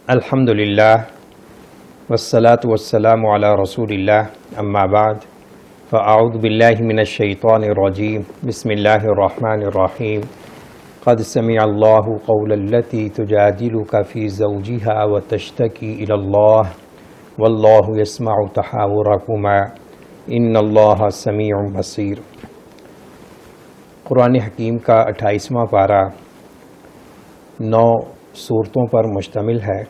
الحمدللہ والصلاة والسلام علی رسول اللہ اما بعد فاعوذ باللہ من الشیطان الرجیم بسم اللہ الرحمن الرحیم قد سمع اللہ قول التی تجادلک فی زوجها وتشتکی الی اللہ واللہ یسمع تحاورکما ان اللہ سمیع بصیر۔ قرآن حکیم کا 28واں پارہ 9 صورتوں پر مشتمل ہے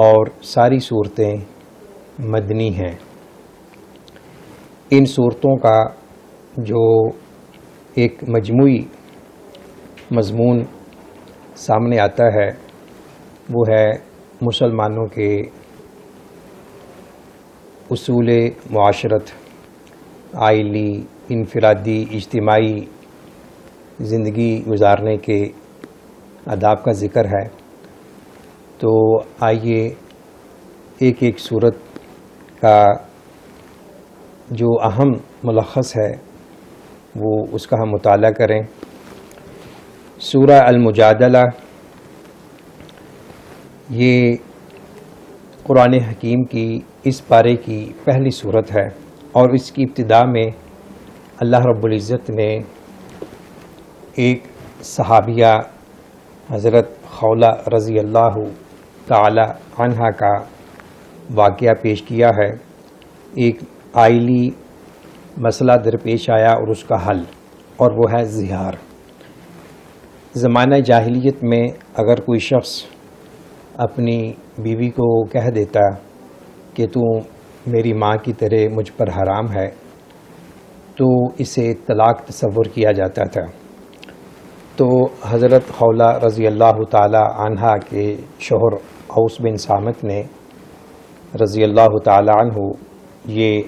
اور ساری صورتیں مدنی ہیں۔ ان صورتوں کا جو ایک مجموعی مضمون سامنے آتا ہے وہ ہے مسلمانوں کے اصول معاشرت، عائلی، انفرادی، اجتماعی زندگی گزارنے کے آداب کا ذکر ہے۔ تو آئیے ایک ایک صورت کا جو اہم ملخص ہے وہ اس کا ہم مطالعہ کریں۔ سورہ المجادلہ یہ قرآن حکیم کی اس پارے کی پہلی صورت ہے اور اس کی ابتدا میں اللہ رب العزت نے ایک صحابیہ حضرت خولہ رضی اللہ تعالی عنہا کا واقعہ پیش کیا ہے۔ ایک عائلی مسئلہ درپیش آیا اور اس کا حل، اور وہ ہے زہار۔ زمانہ جاہلیت میں اگر کوئی شخص اپنی بیوی کو کہہ دیتا کہ تو میری ماں کی طرح مجھ پر حرام ہے تو اسے طلاق تصور کیا جاتا تھا۔ تو حضرت خولہ رضی اللہ تعالی عنہا کے شوہر اوس بن صامت نے رضی اللہ تعالی عنہ یہ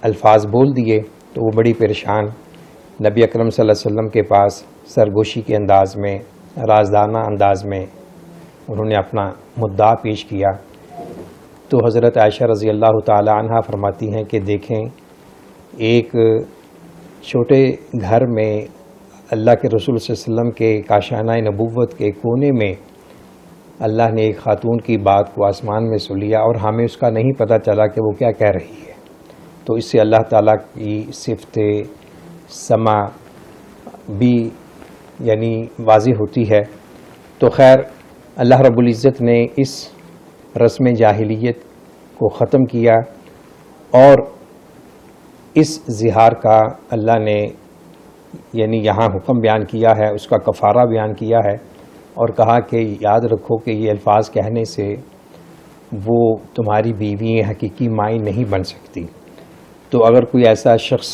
الفاظ بول دیے تو وہ بڑی پریشان نبی اکرم صلی اللہ علیہ وسلم کے پاس سرگوشی کے انداز میں، رازدانہ انداز میں انہوں نے اپنا مدعا پیش کیا۔ تو حضرت عائشہ رضی اللہ تعالی عنہا فرماتی ہیں کہ دیکھیں، ایک چھوٹے گھر میں اللہ کے رسول صلی اللہ علیہ وسلم کے کاشانہ نبوت کے کونے میں اللہ نے ایک خاتون کی بات کو آسمان میں سن لیا اور ہمیں اس کا نہیں پتہ چلا کہ وہ کیا کہہ رہی ہے۔ تو اس سے اللہ تعالیٰ کی صفت سمع بھی یعنی واضح ہوتی ہے۔ تو خیر، اللہ رب العزت نے اس رسم جاہلیت کو ختم کیا اور اس زہار کا اللہ نے یعنی یہاں حکم بیان کیا ہے، اس کا کفارہ بیان کیا ہے اور کہا کہ یاد رکھو کہ یہ الفاظ کہنے سے وہ تمہاری بیوی حقیقی مائیں نہیں بن سکتی۔ تو اگر کوئی ایسا شخص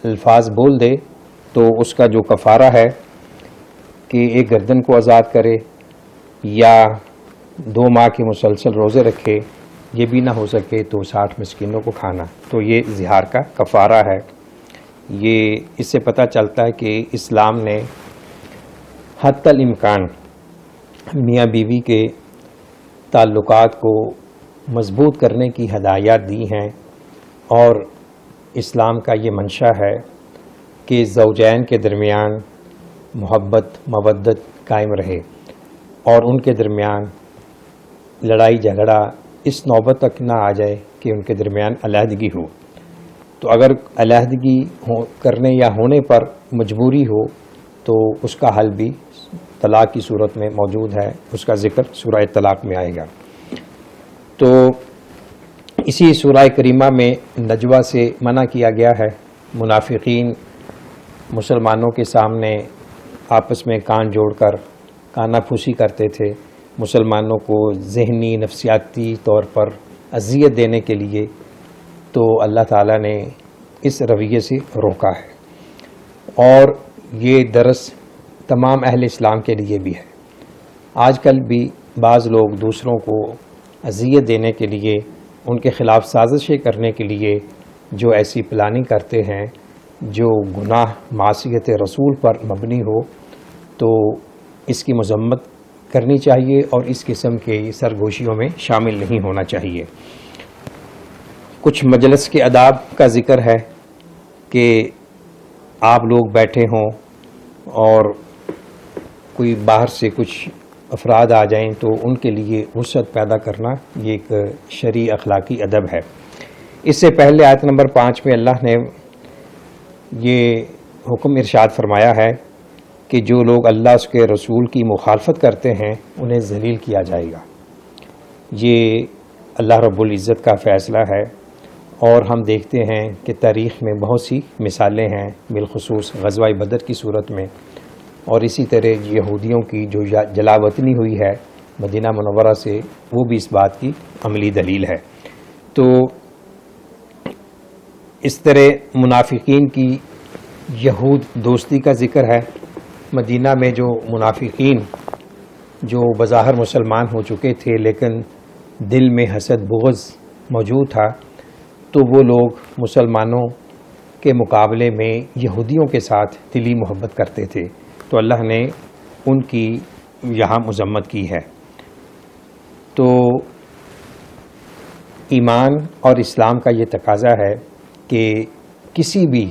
الفاظ بول دے تو اس کا جو کفارہ ہے کہ ایک گردن کو آزاد کرے یا 2 ماہ کے مسلسل روزے رکھے، یہ بھی نہ ہو سکے تو 60 مسکینوں کو کھانا۔ تو یہ زہار کا کفارہ ہے۔ یہ اس سے پتہ چلتا ہے کہ اسلام نے حتی الامکان میاں بیوی کے تعلقات کو مضبوط کرنے کی ہدایات دی ہیں، اور اسلام کا یہ منشا ہے کہ زوجین کے درمیان محبت مودت قائم رہے اور ان کے درمیان لڑائی جھگڑا اس نوبت تک نہ آ جائے کہ ان کے درمیان علیحدگی ہو۔ تو اگر علیحدگی کرنے یا ہونے پر مجبوری ہو تو اس کا حل بھی طلاق کی صورت میں موجود ہے، اس کا ذکر سورہ طلاق میں آئے گا۔ تو اسی سورہ کریمہ میں نجوہ سے منع کیا گیا ہے۔ منافقین مسلمانوں کے سامنے آپس میں کان جوڑ کر کانا پھوسی کرتے تھے، مسلمانوں کو ذہنی نفسیاتی طور پر اذیت دینے کے لیے، تو اللہ تعالیٰ نے اس رویے سے روکا ہے، اور یہ درس تمام اہل اسلام کے لیے بھی ہے۔ آج کل بھی بعض لوگ دوسروں کو اذیت دینے کے لیے، ان کے خلاف سازشیں کرنے کے لیے جو ایسی پلاننگ کرتے ہیں جو گناہ معصیت رسول پر مبنی ہو، تو اس کی مذمت کرنی چاہیے اور اس قسم کے سرگوشیوں میں شامل نہیں ہونا چاہیے۔ کچھ مجلس کے آداب کا ذکر ہے کہ آپ لوگ بیٹھے ہوں اور کوئی باہر سے کچھ افراد آ جائیں تو ان کے لیے وسعت پیدا کرنا یہ ایک شرعی اخلاقی ادب ہے۔ اس سے پہلے آیت نمبر 5 میں اللہ نے یہ حکم ارشاد فرمایا ہے کہ جو لوگ اللہ اس کے رسول کی مخالفت کرتے ہیں انہیں ذلیل کیا جائے گا۔ یہ اللہ رب العزت کا فیصلہ ہے، اور ہم دیکھتے ہیں کہ تاریخ میں بہت سی مثالیں ہیں، بالخصوص غزوہ بدر کی صورت میں، اور اسی طرح یہودیوں کی جو جلا وطنی ہوئی ہے مدینہ منورہ سے، وہ بھی اس بات کی عملی دلیل ہے۔ تو اس طرح منافقین کی یہود دوستی کا ذکر ہے۔ مدینہ میں جو منافقین جو بظاہر مسلمان ہو چکے تھے لیکن دل میں حسد بغض موجود تھا، تو وہ لوگ مسلمانوں کے مقابلے میں یہودیوں کے ساتھ دلی محبت کرتے تھے، تو اللہ نے ان کی یہاں مذمت کی ہے۔ تو ایمان اور اسلام کا یہ تقاضا ہے کہ کسی بھی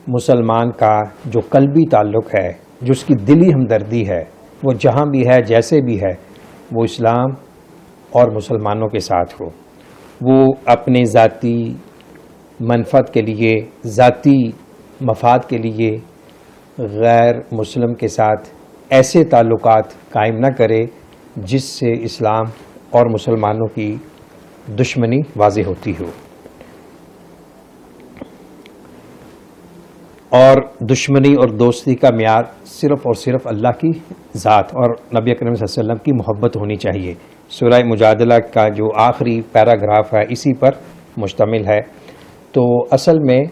مسلمان کا جو قلبی تعلق ہے، جو اس کی دلی ہمدردی ہے، وہ جہاں بھی ہے جیسے بھی ہے، وہ اسلام اور مسلمانوں کے ساتھ ہو۔ وہ اپنے ذاتی منفعت کے لیے، ذاتی مفاد کے لیے غیر مسلم کے ساتھ ایسے تعلقات قائم نہ کرے جس سے اسلام اور مسلمانوں کی دشمنی واضح ہوتی ہو۔ اور دشمنی اور دوستی کا معیار صرف اور صرف اللہ کی ذات اور نبی اکرم صلی اللہ علیہ وسلم کی محبت ہونی چاہیے۔ سورہ مجادلہ کا جو آخری پیراگراف ہے اسی پر مشتمل ہے۔ تو اصل میں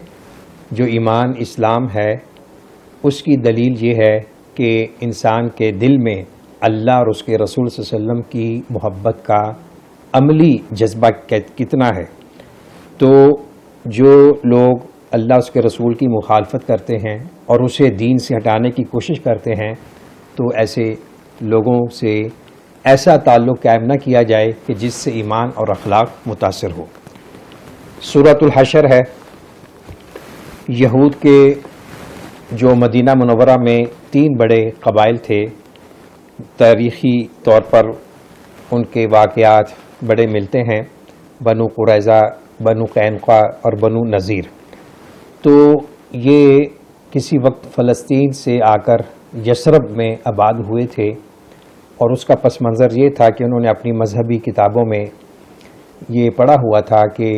جو ایمان اسلام ہے اس کی دلیل یہ ہے کہ انسان کے دل میں اللہ اور اس کے رسول صلی اللہ علیہ وسلم کی محبت کا عملی جذبہ کتنا ہے۔ تو جو لوگ اللہ اس کے رسول کی مخالفت کرتے ہیں اور اسے دین سے ہٹانے کی کوشش کرتے ہیں، تو ایسے لوگوں سے ایسا تعلق قائم نہ کیا جائے کہ جس سے ایمان اور اخلاق متاثر ہو۔ سورۃ الحشر ہے۔ یہود کے جو مدینہ منورہ میں 3 بڑے قبائل تھے، تاریخی طور پر ان کے واقعات بڑے ملتے ہیں، بنو قریظہ، بنو قینقاع اور بنو نذیر۔ تو یہ کسی وقت فلسطین سے آ کر یثرب میں آباد ہوئے تھے، اور اس کا پس منظر یہ تھا کہ انہوں نے اپنی مذہبی کتابوں میں یہ پڑھا ہوا تھا کہ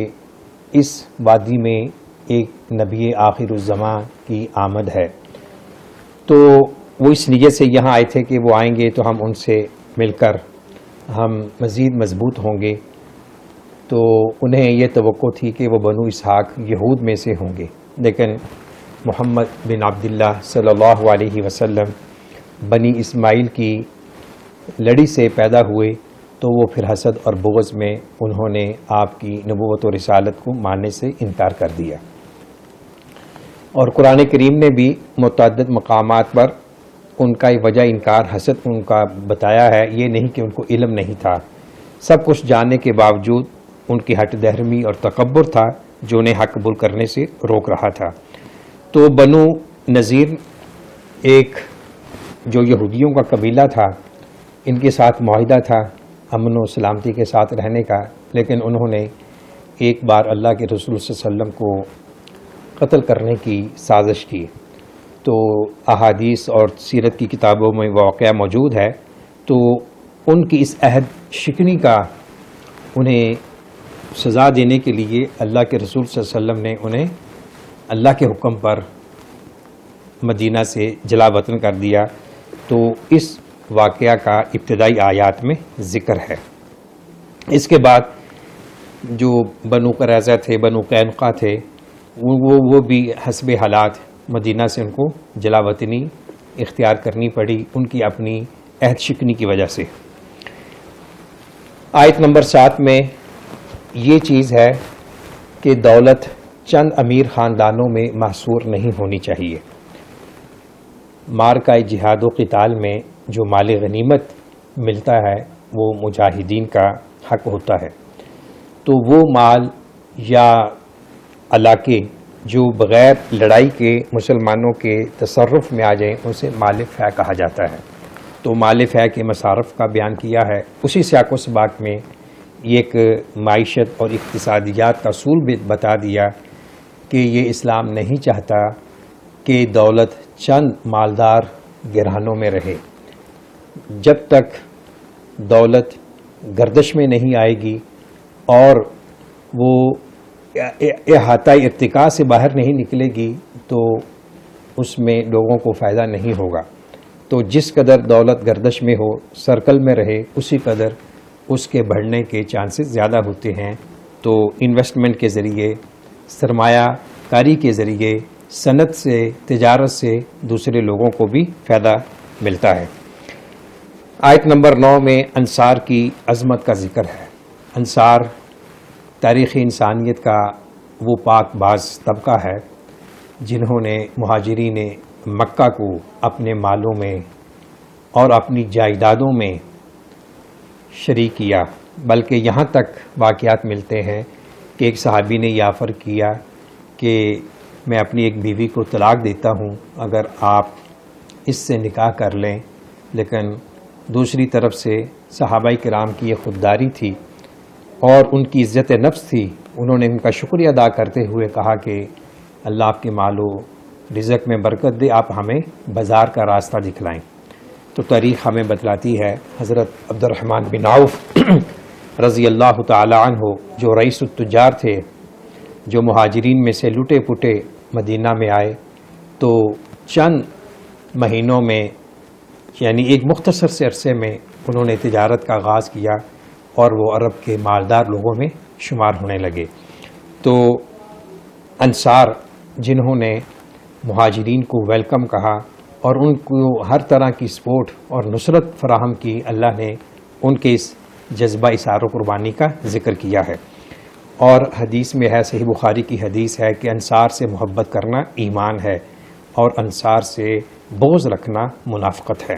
اس وادی میں ایک نبی آخر الزمان کی آمد ہے۔ تو وہ اس نیت سے یہاں آئے تھے کہ وہ آئیں گے تو ہم ان سے مل کر ہم مزید مضبوط ہوں گے۔ تو انہیں یہ توقع تھی کہ وہ بنو اسحاق یہود میں سے ہوں گے، لیکن محمد بن عبداللہ صلی اللہ علیہ وسلم بنی اسماعیل کی لڑی سے پیدا ہوئے، تو وہ پھر حسد اور بغض میں انہوں نے آپ کی نبوت و رسالت کو ماننے سے انکار کر دیا۔ اور قرآن کریم نے بھی متعدد مقامات پر ان کا وجہ انکار حسد ان کا بتایا ہے۔ یہ نہیں کہ ان کو علم نہیں تھا، سب کچھ جاننے کے باوجود ان کی ہٹ دہرمی اور تکبر تھا جو انہیں حق قبول کرنے سے روک رہا تھا۔ تو بنو نذیر ایک جو یہودیوں کا قبیلہ تھا، ان کے ساتھ معاہدہ تھا امن و سلامتی کے ساتھ رہنے کا، لیکن انہوں نے ایک بار اللہ کے رسول صلی اللہ علیہ وسلم کو قتل کرنے کی سازش کی۔ تو احادیث اور سیرت کی کتابوں میں واقعہ موجود ہے۔ تو ان کی اس عہد شکنی کا انہیں سزا دینے کے لیے اللہ کے رسول صلی اللہ علیہ وسلم نے انہیں اللہ کے حکم پر مدینہ سے جلا وطن کر دیا۔ تو اس واقعہ کا ابتدائی آیات میں ذکر ہے۔ اس کے بعد جو بنو قریظہ تھے، بنو قینقاع تھے، وہ بھی حسب حالات مدینہ سے ان کو جلا وطنی اختیار کرنی پڑی، ان کی اپنی عہد شکنی کی وجہ سے۔ آیت نمبر 7 میں یہ چیز ہے کہ دولت چند امیر خاندانوں میں محصور نہیں ہونی چاہیے۔ مارکہ جہاد و قتال میں جو مال غنیمت ملتا ہے وہ مجاہدین کا حق ہوتا ہے۔ تو وہ مال یا علاقے جو بغیر لڑائی کے مسلمانوں کے تصرف میں آ جائیں اسے مال فے کہا جاتا ہے۔ تو مالف ہے کہ مصارف کا بیان کیا ہے. اسی سیاق و سباق میں ایک معیشت اور اقتصادیات کا اصول بھی بتا دیا کہ یہ اسلام نہیں چاہتا کہ دولت چند مالدار گرہانوں میں رہے. جب تک دولت گردش میں نہیں آئے گی اور وہ احاطۂ ارتقاء سے باہر نہیں نکلے گی تو اس میں لوگوں کو فائدہ نہیں ہوگا. تو جس قدر دولت گردش میں ہو، سرکل میں رہے، اسی قدر اس کے بڑھنے کے چانسز زیادہ ہوتے ہیں. تو انویسٹمنٹ کے ذریعے، سرمایہ کاری کے ذریعے، صنعت سے، تجارت سے دوسرے لوگوں کو بھی فائدہ ملتا ہے. آیت نمبر 9 میں انصار کی عظمت کا ذکر ہے. انصار تاریخ انسانیت کا وہ پاک باز طبقہ ہے جنہوں نے مہاجرین مکہ کو اپنے مالوں میں اور اپنی جائیدادوں میں شریک کیا. بلکہ یہاں تک واقعات ملتے ہیں کہ ایک صحابی نے یہ آفر کیا کہ میں اپنی ایک بیوی کو طلاق دیتا ہوں اگر آپ اس سے نکاح کر لیں. لیکن دوسری طرف سے صحابہ کرام کی یہ خودداری تھی اور ان کی عزت نفس تھی. انہوں نے ان کا شکریہ ادا کرتے ہوئے کہا کہ اللہ آپ کے مال و رزق میں برکت دے، آپ ہمیں بازار کا راستہ دکھلائیں. تو تاریخ ہمیں بتلاتی ہے حضرت عبد الرحمن بن عوف رضی اللہ تعالی عنہ جو رئیس التجار تھے، جو مہاجرین میں سے لٹے پٹے مدینہ میں آئے، تو چند مہینوں میں یعنی ایک مختصر سے عرصے میں انہوں نے تجارت کا آغاز کیا اور وہ عرب کے مالدار لوگوں میں شمار ہونے لگے. تو انصار جنہوں نے مہاجرین کو ویلکم کہا اور ان کو ہر طرح کی سپورٹ اور نصرت فراہم کی، اللہ نے ان کے اس جذبہ اثار و قربانی کا ذکر کیا ہے. اور حدیث میں ہے، صحیح بخاری کی حدیث ہے کہ انصار سے محبت کرنا ایمان ہے اور انصار سے بغض رکھنا منافقت ہے.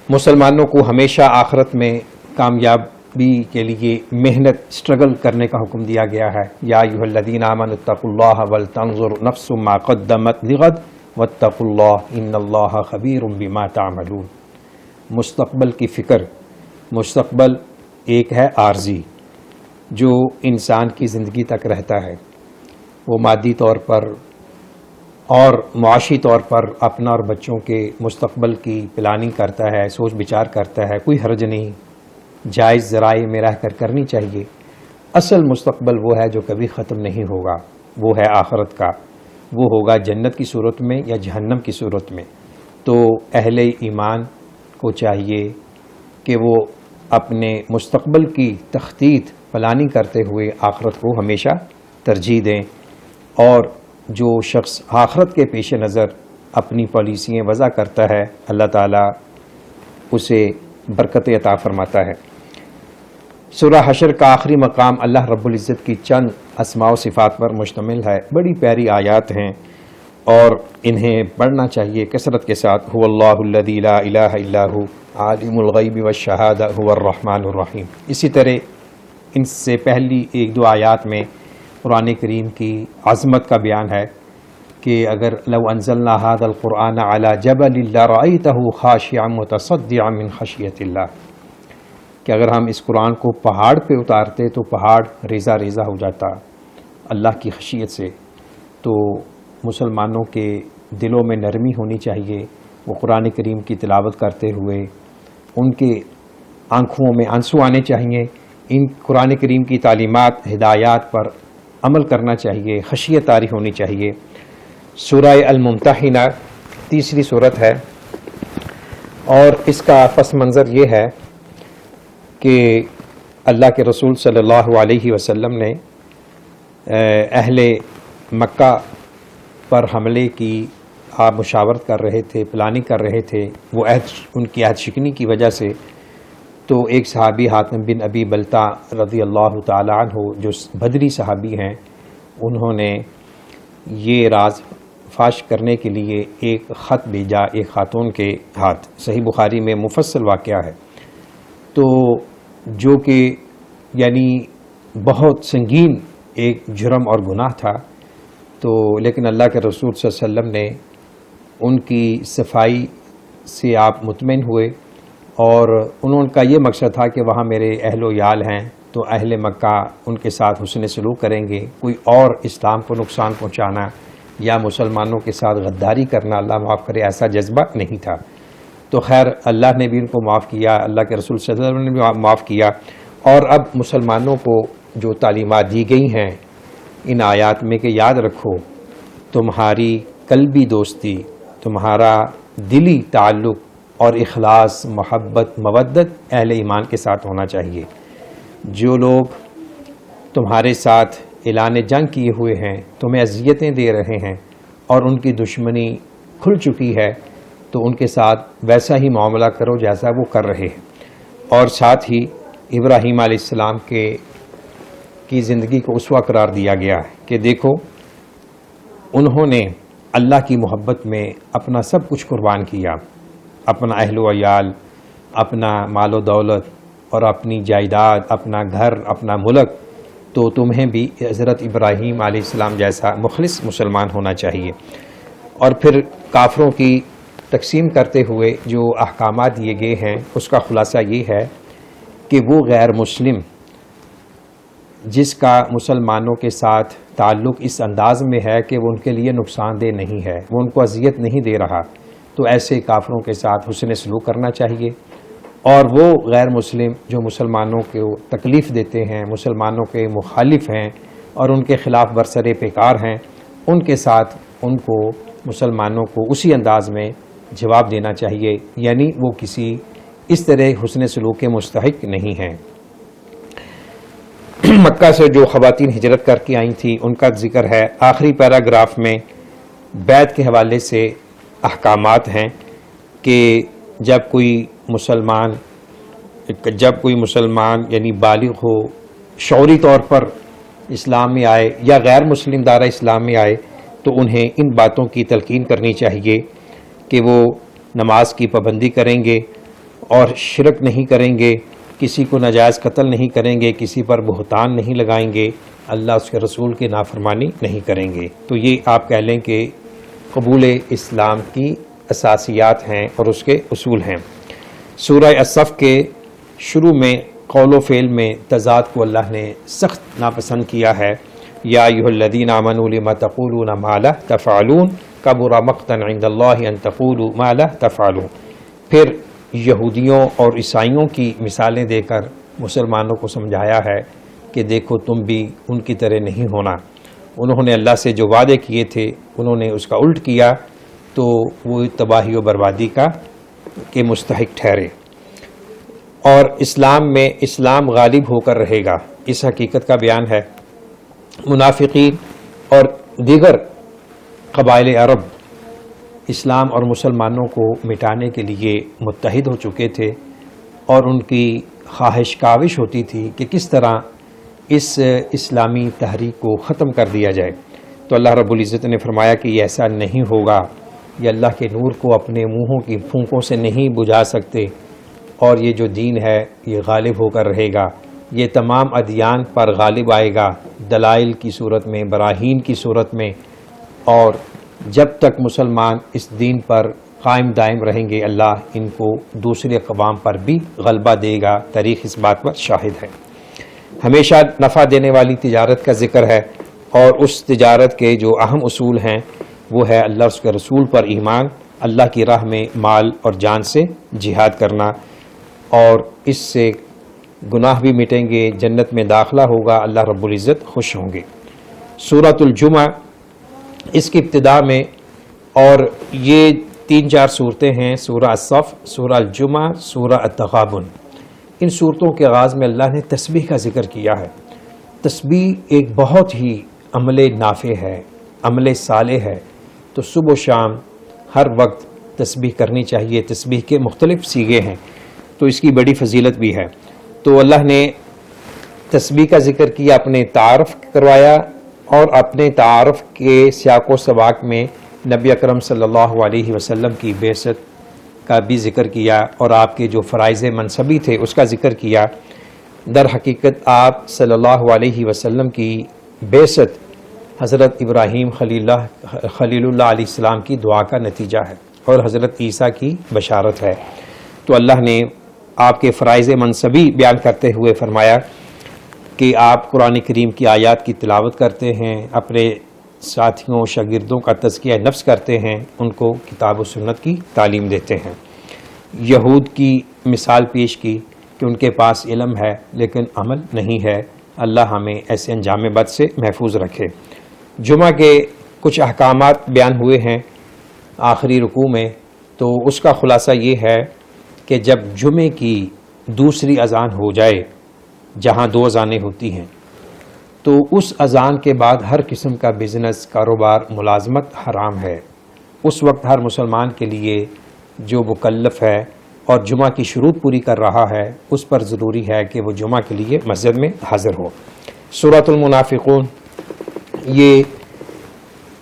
مسلمانوں کو ہمیشہ آخرت میں کامیابی کے لیے محنت، اسٹرگل کرنے کا حکم دیا گیا ہے. یا ایھا الذین آمنوا اتقوا اللہ ولتنظر نفس ما قدمت لغد واتقوا اللہ ان اللہ خبیر بما تعملون. مستقبل کی فکر. مستقبل ایک ہے عارضی جو انسان کی زندگی تک رہتا ہے. وہ مادی طور پر اور معاشی طور پر اپنا اور بچوں کے مستقبل کی پلاننگ کرتا ہے، سوچ بچار کرتا ہے. کوئی حرج نہیں، جائز ذرائع میں رہ کر کرنی چاہیے. اصل مستقبل وہ ہے جو کبھی ختم نہیں ہوگا، وہ ہے آخرت کا. وہ ہوگا جنت کی صورت میں یا جہنم کی صورت میں. تو اہل ایمان کو چاہیے کہ وہ اپنے مستقبل کی تخطیط پلاننگ کرتے ہوئے آخرت کو ہمیشہ ترجیح دیں. اور جو شخص آخرت کے پیش نظر اپنی پالیسیاں وضع کرتا ہے، اللہ تعالیٰ اسے برکت عطا فرماتا ہے. سورہ حشر کا آخری مقام اللہ رب العزت کی چند اسماء و صفات پر مشتمل ہے. بڑی پیاری آیات ہیں اور انہیں پڑھنا چاہیے کثرت کے ساتھ. هو اللہ الذی لا الہ الا هو عالم الغیب والشہادہ هو الرحمن الرحیم. اسی طرح ان سے پہلی ایک دو آیات میں قرآن کریم کی عظمت کا بیان ہے کہ اگر لو انزلنا هذا القرآن على جبل لرأيته خاشعا متصدعا من خشیۃ اللہ، کہ اگر ہم اس قرآن کو پہاڑ پہ اتارتے تو پہاڑ ریزہ ریزہ ہو جاتا اللہ کی خشیت سے. تو مسلمانوں کے دلوں میں نرمی ہونی چاہیے. وہ قرآن کریم کی تلاوت کرتے ہوئے ان کے آنکھوں میں آنسو آنے چاہیے. ان قرآن کریم کی تعلیمات، ہدایات پر عمل کرنا چاہیے. خشیت طاری ہونی چاہیے. سورہ الممتحنہ تیسری سورت ہے اور اس کا پس منظر یہ ہے کہ اللہ کے رسول صلی اللہ علیہ وسلم نے اہل مکہ پر حملے کی آپ مشاورت کر رہے تھے، پلاننگ کر رہے تھے. وہ ان کی عہد شکنی کی وجہ سے تو ایک صحابی حاتم بن ابی بلتع رضی اللہ تعالی عنہ جو بدری صحابی ہیں، انہوں نے یہ راز فاش کرنے کے لیے ایک خط بھیجا ایک خاتون کے ہاتھ. صحیح بخاری میں مفصل واقعہ ہے. تو جو کہ یعنی بہت سنگین ایک جرم اور گناہ تھا. تو لیکن اللہ کے رسول صلی اللہ علیہ وسلم نے ان کی صفائی سے آپ مطمئن ہوئے اور انہوں کا یہ مقصد تھا کہ وہاں میرے اہل و یال ہیں تو اہل مکہ ان کے ساتھ حسن سلوک کریں گے، کوئی اور اسلام کو نقصان پہنچانا یا مسلمانوں کے ساتھ غداری کرنا، اللہ معاف کرے، ایسا جذبہ نہیں تھا۔ تو خیر اللہ نے بھی ان کو معاف کیا، اللہ کے رسول صلی اللہ علیہ وسلم نے بھی معاف کیا، اور اب مسلمانوں کو جو تعلیمات دی گئی ہیں ان آیات میں کہ یاد رکھو تمہاری قلبی دوستی، تمہارا دلی تعلق اور اخلاص، محبت، مودت اہل ایمان کے ساتھ ہونا چاہیے۔ جو لوگ تمہارے ساتھ اعلان جنگ کیے ہوئے ہیں، تمہیں اذیتیں دے رہے ہیں اور ان کی دشمنی کھل چکی ہے، تو ان کے ساتھ ویسا ہی معاملہ کرو جیسا وہ کر رہے ہیں۔ اور ساتھ ہی ابراہیم علیہ السلام کی زندگی کو اسوہ قرار دیا گیا ہے کہ دیکھو انہوں نے اللہ کی محبت میں اپنا سب کچھ قربان کیا، اپنا اہل و عیال، اپنا مال و دولت اور اپنی جائیداد، اپنا گھر، اپنا ملک، تو تمہیں بھی حضرت ابراہیم علیہ السلام جیسا مخلص مسلمان ہونا چاہیے۔ اور پھر کافروں کی تقسیم کرتے ہوئے جو احکامات دیے گئے ہیں اس کا خلاصہ یہ ہے کہ وہ غیر مسلم جس کا مسلمانوں کے ساتھ تعلق اس انداز میں ہے کہ وہ ان کے لیے نقصان دہ نہیں ہے، وہ ان کو اذیت نہیں دے رہا، تو ایسے کافروں کے ساتھ حسن سلوک کرنا چاہیے۔ اور وہ غیر مسلم جو مسلمانوں کو تکلیف دیتے ہیں، مسلمانوں کے مخالف ہیں اور ان کے خلاف برسر پیکار ہیں، ان کے ساتھ ان کو مسلمانوں کو اسی انداز میں جواب دینا چاہیے، یعنی وہ کسی اس طرح حسن سلوک کے مستحق نہیں ہیں۔ مکہ سے جو خواتین ہجرت کر کے آئی تھیں ان کا ذکر ہے آخری پیراگراف میں۔ بیعت کے حوالے سے احکامات ہیں کہ جب کوئی مسلمان یعنی بالغ ہو، شعوری طور پر اسلام میں آئے یا غیر مسلم دارہ اسلام میں آئے، تو انہیں ان باتوں کی تلقین کرنی چاہیے کہ وہ نماز کی پابندی کریں گے اور شرک نہیں کریں گے، کسی کو ناجائز قتل نہیں کریں گے، کسی پر بہتان نہیں لگائیں گے، اللہ اس کے رسول کی نافرمانی نہیں کریں گے۔ تو یہ آپ کہہ لیں کہ قبول اسلام کی اساسیات ہیں اور اس کے اصول ہیں۔ سورہ الصف کے شروع میں قول و فعل میں تضاد کو اللہ نے سخت ناپسند کیا ہے۔ یا ایھا الذین آمنوا لم تقولون ما لا تفعلون کبر مقتا عند اللہ ان تقولوا ما لا تفعلون۔ پھر یہودیوں اور عیسائیوں کی مثالیں دے کر مسلمانوں کو سمجھایا ہے کہ دیکھو تم بھی ان کی طرح نہیں ہونا، انہوں نے اللہ سے جو وعدے کیے تھے انہوں نے اس کا الٹ کیا، تو وہ تباہی و بربادی کے مستحق ٹھہرے۔ اور اسلام میں اسلام غالب ہو کر رہے گا، اس حقیقت کا بیان ہے۔ منافقین اور دیگر قبائل عرب اسلام اور مسلمانوں کو مٹانے کے لیے متحد ہو چکے تھے، اور ان کی خواہش کاوش ہوتی تھی کہ کس طرح اس اسلامی تحریک کو ختم کر دیا جائے۔ تو اللہ رب العزت نے فرمایا کہ یہ ایسا نہیں ہوگا، یہ اللہ کے نور کو اپنے منہوں کی پھونکوں سے نہیں بجھا سکتے، اور یہ جو دین ہے یہ غالب ہو کر رہے گا، یہ تمام ادیان پر غالب آئے گا، دلائل کی صورت میں، براہین کی صورت میں، اور جب تک مسلمان اس دین پر قائم دائم رہیں گے اللہ ان کو دوسرے اقوام پر بھی غلبہ دے گا۔ تاریخ اس بات پر شاہد ہے۔ ہمیشہ نفع دینے والی تجارت کا ذکر ہے، اور اس تجارت کے جو اہم اصول ہیں وہ ہے اللہ اس کے رسول پر ایمان، اللہ کی راہ میں مال اور جان سے جہاد کرنا، اور اس سے گناہ بھی مٹیں گے، جنت میں داخلہ ہوگا، اللہ رب العزت خوش ہوں گے۔ سورۃ الجمعہ اس کی ابتدا میں، اور یہ 3-4 صورتیں ہیں، سورہ الصف، سورہ الجمعہ، سورہ التغابن۔ ان صورتوں کے آغاز میں اللہ نے تسبیح کا ذکر کیا ہے۔ تسبیح ایک بہت ہی عمل نافع ہے، عمل صالح ہے، تو صبح و شام ہر وقت تسبیح کرنی چاہیے۔ تسبیح کے مختلف صیغے ہیں، تو اس کی بڑی فضیلت بھی ہے۔ تو اللہ نے تسبیح کا ذکر کیا، اپنے تعارف کروایا، اور اپنے تعارف کے سیاق و سباق میں نبی اکرم صلی اللہ علیہ وسلم کی بعثت کا بھی ذکر کیا، اور آپ کے جو فرائض منصبی تھے اس کا ذکر کیا۔ در حقیقت آپ صلی اللہ علیہ وسلم کی بعثت حضرت ابراہیم خلیل اللہ علیہ السلام کی دعا کا نتیجہ ہے۔ اور حضرت عیسیٰ کی بشارت ہے۔ تو اللہ نے آپ کے فرائض منصبی بیان کرتے ہوئے فرمایا کہ آپ قرآن کریم کی آیات کی تلاوت کرتے ہیں، اپنے ساتھیوں شاگردوں کا تزکیہ نفس کرتے ہیں، ان کو کتاب و سنت کی تعلیم دیتے ہیں۔ یہود کی مثال پیش کی کہ ان کے پاس علم ہے لیکن عمل نہیں ہے، اللہ ہمیں ایسے انجام بد سے محفوظ رکھے۔ جمعہ کے کچھ احکامات بیان ہوئے ہیں آخری رکوع میں، تو اس کا خلاصہ یہ ہے کہ جب جمعے کی دوسری اذان ہو جائے، جہاں 2 اذانیں ہوتی ہیں، تو اس اذان کے بعد ہر قسم کا بزنس، کاروبار، ملازمت حرام ہے۔ اس وقت ہر مسلمان کے لیے جو مکلف ہے اور جمعہ کی شروط پوری کر رہا ہے، اس پر ضروری ہے کہ وہ جمعہ کے لیے مسجد میں حاضر ہو۔ سورۃ المنافقون یہ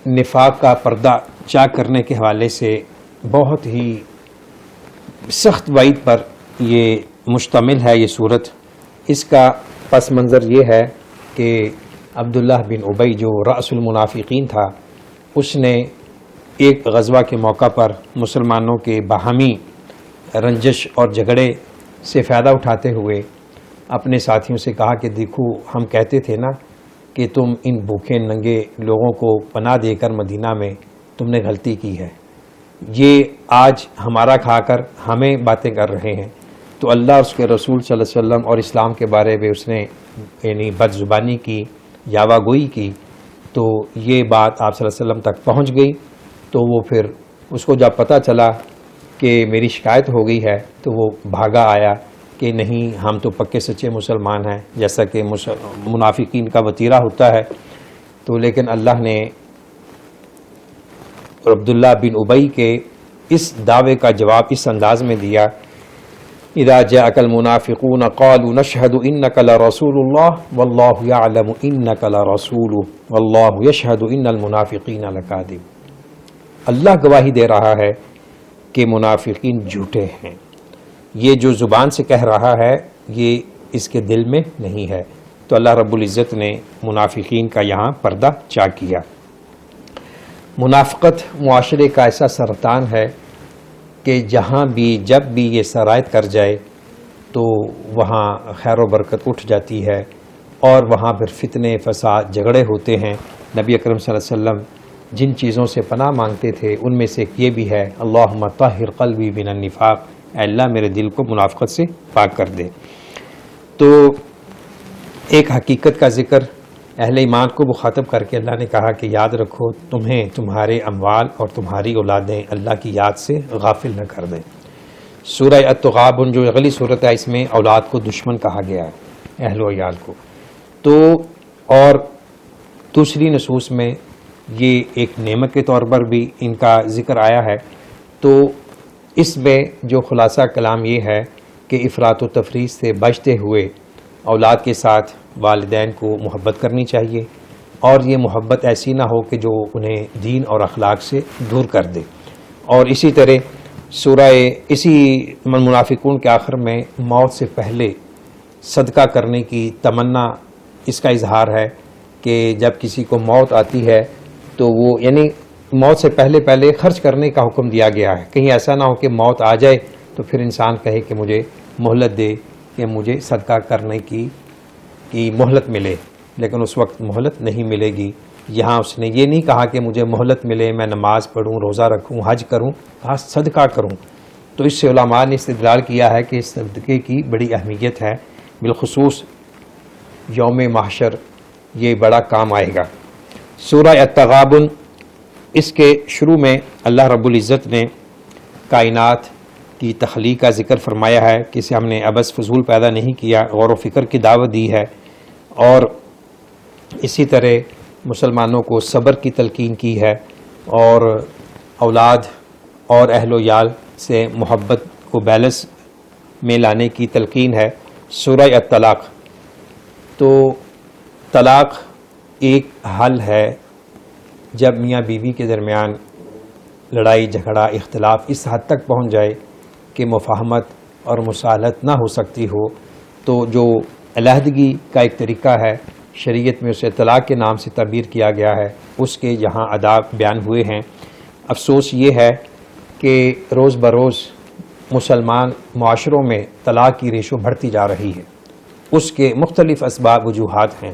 نفاق کا پردہ چاک کرنے کے حوالے سے بہت ہی سخت وعید پر یہ مشتمل ہے۔ یہ صورت، اس کا پس منظر یہ ہے کہ عبداللہ بن ابی جو رأس المنافقین تھا، اس نے ایک غزوہ کے موقع پر مسلمانوں کے باہمی رنجش اور جھگڑے سے فائدہ اٹھاتے ہوئے اپنے ساتھیوں سے کہا کہ دیکھو، ہم کہتے تھے نا کہ تم ان بھوکے ننگے لوگوں کو پناہ دے کر مدینہ میں تم نے غلطی کی ہے، یہ آج ہمارا کھا کر ہمیں باتیں کر رہے ہیں۔ تو اللہ اور اس کے رسول صلی اللہ علیہ وسلم اور اسلام کے بارے میں اس نے یعنی بد زبانی کی، یاوہ گوئی کی، تو یہ بات آپ صلی اللہ علیہ وسلم تک پہنچ گئی۔ تو وہ پھر اس کو جب پتہ چلا کہ میری شکایت ہو گئی ہے تو وہ بھاگا آیا کہ نہیں، ہم تو پکے سچے مسلمان ہیں، جیسا کہ منافقین کا وتیرہ ہوتا ہے۔ تو لیکن اللہ نے عبداللہ بن ابی کے اس دعوے کا جواب اس انداز میں دیا، اذا جاءك المنافقون قالوا نشهد انك لرسول الله والله يعلم انك لرسوله والله يشهد ان المنافقين لكاذب۔ اللہ گواہی دے رہا ہے کہ منافقین جھوٹے ہیں، یہ جو زبان سے کہہ رہا ہے یہ اس کے دل میں نہیں ہے۔ تو اللہ رب العزت نے منافقین کا یہاں پردہ چاک کیا۔ منافقت معاشرے کا ایسا سرطان ہے کہ جہاں بھی جب بھی یہ سرایت کر جائے تو وہاں خیر و برکت اٹھ جاتی ہے، اور وہاں پھر فتنے، فساد، جھگڑے ہوتے ہیں۔ نبی اکرم صلی اللہ علیہ وسلم جن چیزوں سے پناہ مانگتے تھے ان میں سے یہ بھی ہے، اللہم طہر قلبی من النفاق، اے اللہ میرے دل کو منافقت سے پاک کر دے۔ تو ایک حقیقت کا ذکر اہل ایمان کو مخاطب کر کے اللہ نے کہا کہ یاد رکھو، تمہیں تمہارے اموال اور تمہاری اولادیں اللہ کی یاد سے غافل نہ کر دیں۔ سورہ التغابن جو اگلی صورت ہے، اس میں اولاد کو دشمن کہا گیا ہے، اہل و عیال کو۔ تو اور دوسری نصوص میں یہ ایک نعمت کے طور پر بھی ان کا ذکر آیا ہے۔ تو اس میں جو خلاصہ کلام یہ ہے کہ افراط و تفریط سے بچتے ہوئے اولاد کے ساتھ والدین کو محبت کرنی چاہیے، اور یہ محبت ایسی نہ ہو کہ جو انہیں دین اور اخلاق سے دور کر دے۔ اور اسی طرح اسی منافقون کے آخر میں موت سے پہلے صدقہ کرنے کی تمنا، اس کا اظہار ہے کہ جب کسی کو موت آتی ہے تو وہ یعنی موت سے پہلے پہلے خرچ کرنے کا حکم دیا گیا ہے، کہیں ایسا نہ ہو کہ موت آ جائے تو پھر انسان کہے کہ مجھے مہلت دے، کہ مجھے صدقہ کرنے کی مہلت ملے، لیکن اس وقت مہلت نہیں ملے گی۔ یہاں اس نے یہ نہیں کہا کہ مجھے مہلت ملے، میں نماز پڑھوں، روزہ رکھوں، حج کروں، کہا صدقہ کروں۔ تو اس سے علماء نے استدلال کیا ہے کہ اس صدقے کی بڑی اہمیت ہے، بالخصوص یوم محشر یہ بڑا کام آئے گا۔ سورہ التغابن، اس کے شروع میں اللہ رب العزت نے کائنات کی تخلیق کا ذکر فرمایا ہے کہ اسے ہم نے عبث فضول پیدا نہیں کیا، غور و فکر کی دعوت دی ہے، اور اسی طرح مسلمانوں کو صبر کی تلقین کی ہے، اور اولاد اور اہل و عیال سے محبت کو بیلنس میں لانے کی تلقین ہے۔ سورہ الطلاق، تو طلاق ایک حل ہے جب میاں بیوی کے درمیان لڑائی جھگڑا اختلاف اس حد تک پہنچ جائے کہ مفاہمت اور مصالحت نہ ہو سکتی ہو، تو جو علیحدگی کا ایک طریقہ ہے، شریعت میں اسے طلاق کے نام سے تعبیر کیا گیا ہے، اس کے یہاں آداب بیان ہوئے ہیں۔ افسوس یہ ہے کہ روز بروز مسلمان معاشروں میں طلاق کی ریشو بڑھتی جا رہی ہے، اس کے مختلف اسباب وجوہات ہیں۔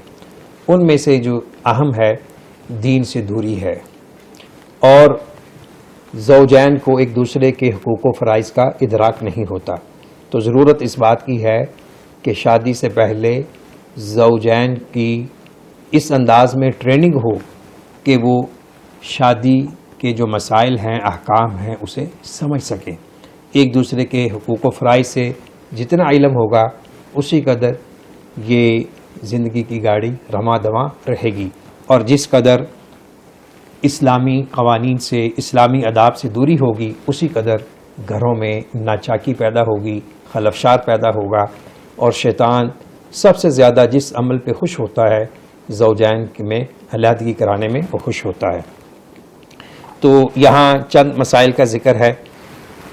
ان میں سے جو اہم ہے دین سے دوری ہے، اور زوجین کو ایک دوسرے کے حقوق و فرائض کا ادراک نہیں ہوتا۔ تو ضرورت اس بات کی ہے کہ شادی سے پہلے زوجین کی اس انداز میں ٹریننگ ہو کہ وہ شادی کے جو مسائل ہیں، احکام ہیں، اسے سمجھ سکیں۔ ایک دوسرے کے حقوق و فرائض سے جتنا علم ہوگا اسی قدر یہ زندگی کی گاڑی رواں دواں رہے گی، اور جس قدر اسلامی قوانین سے، اسلامی آداب سے دوری ہوگی، اسی قدر گھروں میں ناچاکی پیدا ہوگی، خلفشار پیدا ہوگا، اور شیطان سب سے زیادہ جس عمل پہ خوش ہوتا ہے زوجین میں علیحدگی کرانے میں وہ خوش ہوتا ہے۔ تو یہاں چند مسائل کا ذکر ہے۔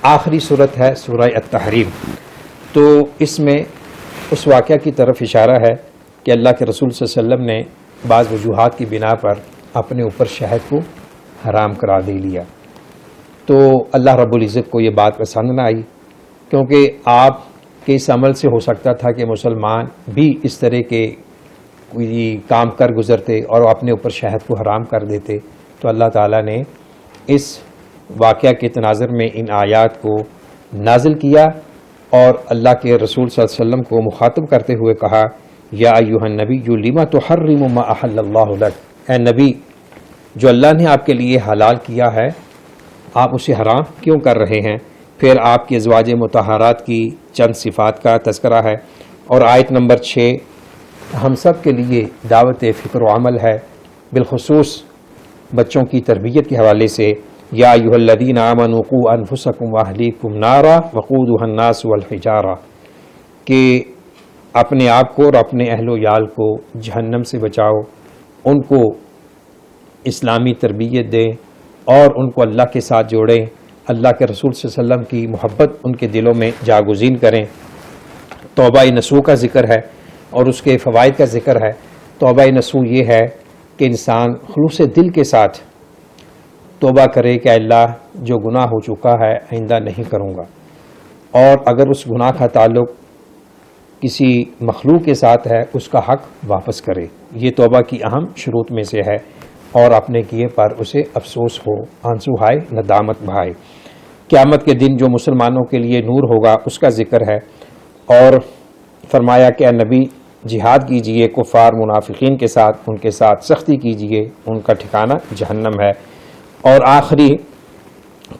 آخری صورت ہے سورہ التحریم، تو اس میں اس واقعہ کی طرف اشارہ ہے کہ اللہ کے رسول صلی اللہ علیہ وسلم نے بعض وجوہات کی بنا پر اپنے اوپر شہد کو حرام قرار دے لیا۔ تو اللہ رب العزت کو یہ بات پسند نہ آئی، کیونکہ آپ کے اس عمل سے ہو سکتا تھا کہ مسلمان بھی اس طرح کے کوئی کام کر گزرتے اور اپنے اوپر شہد کو حرام کر دیتے۔ تو اللہ تعالیٰ نے اس واقعہ کے تناظر میں ان آیات کو نازل کیا، اور اللہ کے رسول صلی اللہ علیہ وسلم کو مخاطب کرتے ہوئے کہا، یا ایھا النبی لما تحرم ما احل اللہ لک، اے نبی جو اللہ نے آپ کے لیے حلال کیا ہے آپ اسے حرام کیوں کر رہے ہیں؟ پھر آپ کی ازواج مطہرات کی چند صفات کا تذکرہ ہے، اور آیت نمبر 6 ہم سب کے لیے دعوت فکر و عمل ہے، بالخصوص بچوں کی تربیت کے حوالے سے، یا ایھا الذین آمنوا قوا انفسکم واہلیکم نارا وقودھا الناس والحجارہ، کہ اپنے آپ کو اور اپنے اہل و عیال کو جہنم سے بچاؤ، ان کو اسلامی تربیت دیں اور ان کو اللہ کے ساتھ جوڑیں، اللہ کے رسول صلی اللہ علیہ وسلم کی محبت ان کے دلوں میں جاگزین کریں۔ توبہ نصوح کا ذکر ہے اور اس کے فوائد کا ذکر ہے۔ توبہ نصوح یہ ہے کہ انسان خلوص دل کے ساتھ توبہ کرے کہ اللہ جو گناہ ہو چکا ہے آئندہ نہیں کروں گا، اور اگر اس گناہ کا تعلق کسی مخلوق کے ساتھ ہے اس کا حق واپس کرے۔ یہ توبہ کی اہم شروط میں سے ہے، اور اپنے کیے پر اسے افسوس ہو، آنسو ہائے، ندامت بہائے۔ قیامت کے دن جو مسلمانوں کے لیے نور ہوگا اس کا ذکر ہے، اور فرمایا کہ اے نبی جہاد کیجئے کفار منافقین کے ساتھ، ان کے ساتھ سختی کیجئے، ان کا ٹھکانہ جہنم ہے۔ اور آخری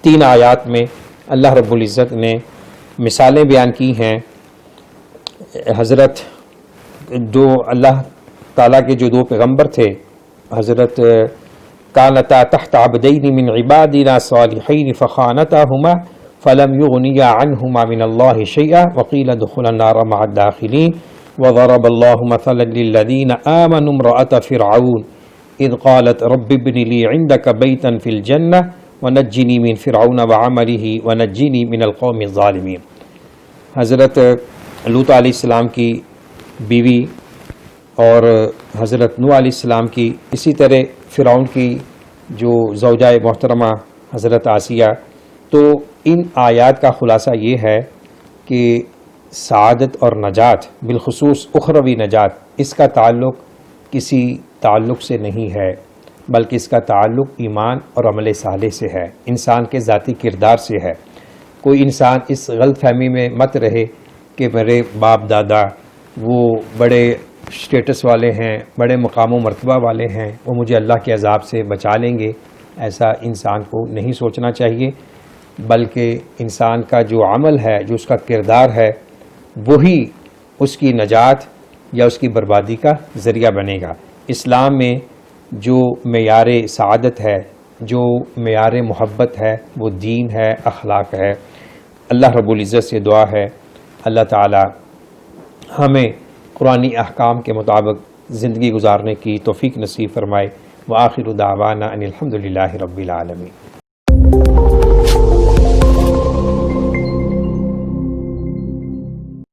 3 آیات میں اللہ رب العزت نے مثالیں بیان کی ہیں۔ حضرت جو اللہ تعالیٰ کے جو 2 پیغمبر تھے، حضرت کانتا تحت عبدین من عبادنا صالحین فخانتاہما فلم یغنیا عنہما من اللہ شیئا وقیل ادخلا النار مع الداخلین وضرب اللہ مثلا للذین آمنوا امرأة فرعون اذ قالت رب ابن لی عندک بیتا فی الجنہ ونجنی من فرعون وعملہ ونجنی من القوم الظالمین۔ حضرت لوط علیہ السلام کی بیوی اور حضرت نوح علیہ السلام کی، اسی طرح فرعون کی جو زوجہ محترمہ حضرت آسیہ۔ تو ان آیات کا خلاصہ یہ ہے کہ سعادت اور نجات، بالخصوص اخروی نجات، اس کا تعلق کسی تعلق سے نہیں ہے، بلکہ اس کا تعلق ایمان اور عمل صالح سے ہے، انسان کے ذاتی کردار سے ہے۔ کوئی انسان اس غلط فہمی میں مت رہے کہ میرے باپ دادا وہ بڑے اسٹیٹس والے ہیں، بڑے مقام و مرتبہ والے ہیں، وہ مجھے اللہ کے عذاب سے بچا لیں گے۔ ایسا انسان کو نہیں سوچنا چاہیے، بلکہ انسان کا جو عمل ہے، جو اس کا کردار ہے، وہی اس کی نجات یا اس کی بربادی کا ذریعہ بنے گا۔ اسلام میں جو معیار سعادت ہے، جو معیار محبت ہے، وہ دین ہے، اخلاق ہے۔ اللہ رب العزت سے دعا ہے اللہ تعالی ہمیں قرآنی احکام کے مطابق زندگی گزارنے کی توفیق نصیب فرمائے۔ وآخر دعوانا ان الحمد للہ رب العالمین۔